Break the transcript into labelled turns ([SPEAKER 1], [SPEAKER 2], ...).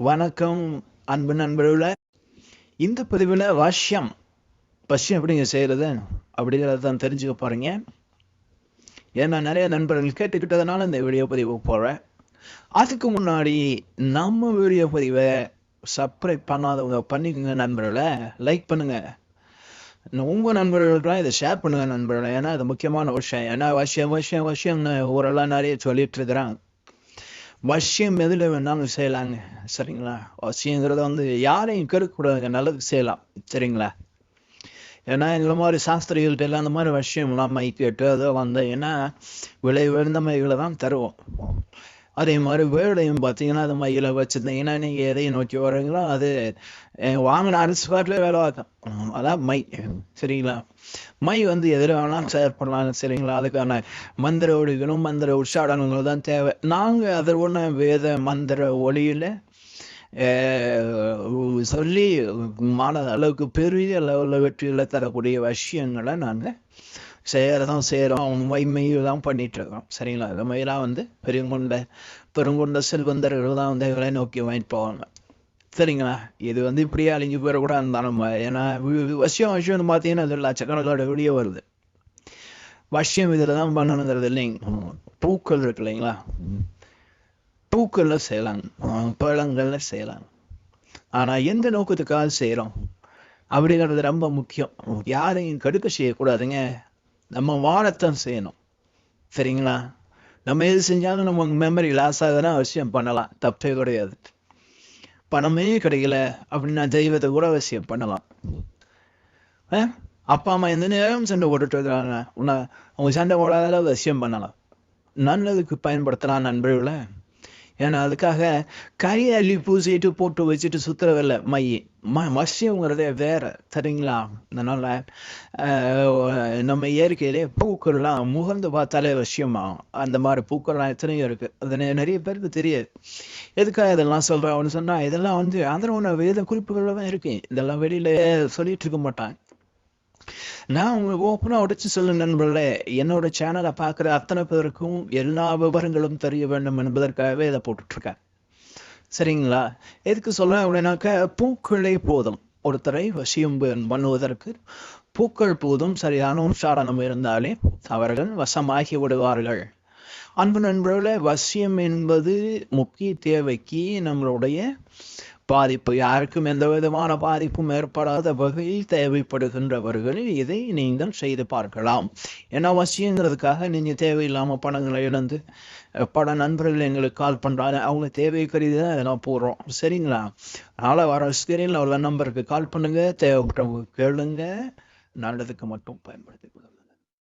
[SPEAKER 1] வணக்கம் அன்பு நண்பர்களே. இந்த பதிவில் வசியம் எப்படிங்க செய்கிறது அப்படிங்கிறத தான் தெரிஞ்சுக்க போகிறீங்க. ஏன்னா நிறைய நண்பர்கள் கேட்டுக்கிட்டதுனால இந்த வீடியோ பதிவு போகிறேன். அதுக்கு முன்னாடி நம்ம வீடியோ பதிவை சப்ஸ்கிரைப் பண்ணாதவங்க பண்ணிக்கோங்க நண்பர்களை. லைக் பண்ணுங்கள். உங்கள் நண்பர்களுக்கெல்லாம் இதை ஷேர் பண்ணுங்கள் நண்பர்களை. ஏன்னா இது முக்கியமான விஷயம். ஏன்னா வசியம்னு ஊரெல்லாம் நிறைய சொல்லிட்டு இருக்கிறாங்க. வசியம் எதில் வேணாலும் செய்யலாங்க. சரிங்களா? வசியங்கிறத யாரையும் கெடுக்கக்கூடாதுங்க, நல்லது செய்யலாம். சரிங்களா? ஏன்னா இந்த மாதிரி சாஸ்திரிகள்கிட்ட எல்லாம் அந்த மாதிரி வசியம்லாம் மை கேட்டு அதை ஏன்னா விலை உயர்ந்தமைகளை தான் தருவோம். அதே மாதிரி வேலையும் பார்த்தீங்கன்னா அது மையில் வச்சுருந்தீங்கன்னா நீங்கள் எதையும் நோக்கி வரீங்களோ அது வாங்கின அரசு பாட்டில் வேலை பார்க்கும். அதான் மை. சரிங்களா? மை எதில் வேணாலும் செயற்படலாம். சரிங்களா? அதுக்கான மந்திர ஒளிகளும் மந்திர உச்சாடனங்களும் தான் தேவை. நாங்கள் அதை ஒன்று வேத மந்திர ஒளியில் சொல்லி மாணவ அளவுக்கு பெரிய லெவலில் வெற்றியில் தரக்கூடிய விஷயங்களை நாங்கள் செய்கிறோம். மைமையை தான் பண்ணிகிட்ருக்கோம். சரிங்களா? இந்த மையெல்லாம் பெருங்கொண்ட செல்வந்தர்கள் தான் இவரை நோக்கி வாங்கிட்டு போவாங்க. சரிங்களா? இது இப்படியே அழிஞ்சு போயிடக்கூட இருந்தாலும் ஏன்னா விஷயம் பார்த்தீங்கன்னா அது லட்சக்கணக்கோட வெளியே வருது. வசியம் இதில் தான் பண்ணணுங்கிறது இல்லைங்க. பூக்கள் இருக்கு இல்லைங்களா? பூக்களில் செய்யலாங்க, பழங்களில் செய்யலாங்க. ஆனால் எந்த நோக்கத்துக்காக செய்கிறோம் அப்படிங்கிறது ரொம்ப முக்கியம். யாரையும் கடுக்க செய்யக்கூடாதுங்க. நம்ம வாழத்தான் செய்யணும். சரிங்களா? நம்ம எது செஞ்சாலும் நம்ம மெமரி லாஸ் ஆகுதுன்னா அவசியம் பண்ணலாம், தப்பே கிடையாது. பணமே கிடைக்கல அப்படின்னா தெய்வத்தை கூட அவசியம் பண்ணலாம். அப்பா அம்மா எந்த நேரம் சண்டை போட்டுட்டு இருக்கிறாங்க, அவங்க சண்டை போடாத அவசியம் பண்ணலாம், நல்லதுக்கு பயன்படுத்தலாம் நண்பர்களை. ஏன்னா அதுக்காக கையை அள்ளி பூசிட்டு போட்டு வச்சுட்டு சுற்றுறதில்ல வசியங்கிறதே வேற. சரிங்களா? அதனால நம்ம இயற்கையிலே பூக்கள்லாம் முகர்ந்து பார்த்தாலே வசியமாகும். அந்த மாதிரி பூக்கள்லாம் எத்தனையோ இருக்கு. அது நிறைய பேருக்கு தெரியாது. எதுக்காக இதெல்லாம் சொல்றேன் சொன்னா, இதெல்லாம் அதனோட வேத குறிப்புகள் தான் இருக்கு. இதெல்லாம் வெளியில சொல்லிட்டு இருக்க மாட்டாங்க. நான் உங்களுக்கு ஓப்பனாக உடைச்சு சொல்ல நண்பர்களே, என்னோட சேனலை பார்க்குற அத்தனை பேருக்கும் எல்லா விவரங்களும் தெரிய வேண்டும் என்பதற்காகவே இதை போட்டுட்ருக்கேன். சரிங்களா? எதுக்கு சொல்ல அப்படின்னாக்க, பூக்களே போதும் ஒருத்தரை வசியம் பண்ணுவதற்கு. பூக்கள் போதும், சரியான உச்சாரணம் இருந்தாலே அவர்கள் வசமாகி விடுவார்கள். அன்பு நண்பர்களே, வசியம் என்பது முக்கிய தேவைக்கு நம்மளுடைய பாதிப்பு யாருக்கும் எந்த விதமான பாதிப்பும் ஏற்படாத வகையில் தேவைப்படுகின்றவர்கள் இதை நீங்கள் செய்து பார்க்கலாம். ஏன்னா வசியங்கிறதுக்காக நீங்கள் தேவையில்லாமல் பணங்களை இழந்து பல நண்பர்கள் எங்களுக்கு கால் பண்ணுறாங்க. அவங்க தேவை கருதி தான் இதெல்லாம் போடுறோம். சரிங்களா? அதனால் வர ஸ்கிரீனில் உள்ள நம்பருக்கு கால் பண்ணுங்கள், தேவைப்பட்டவங்க கேளுங்க, நல்லதுக்கு மட்டும் பயன்படுத்தி கொடுங்க.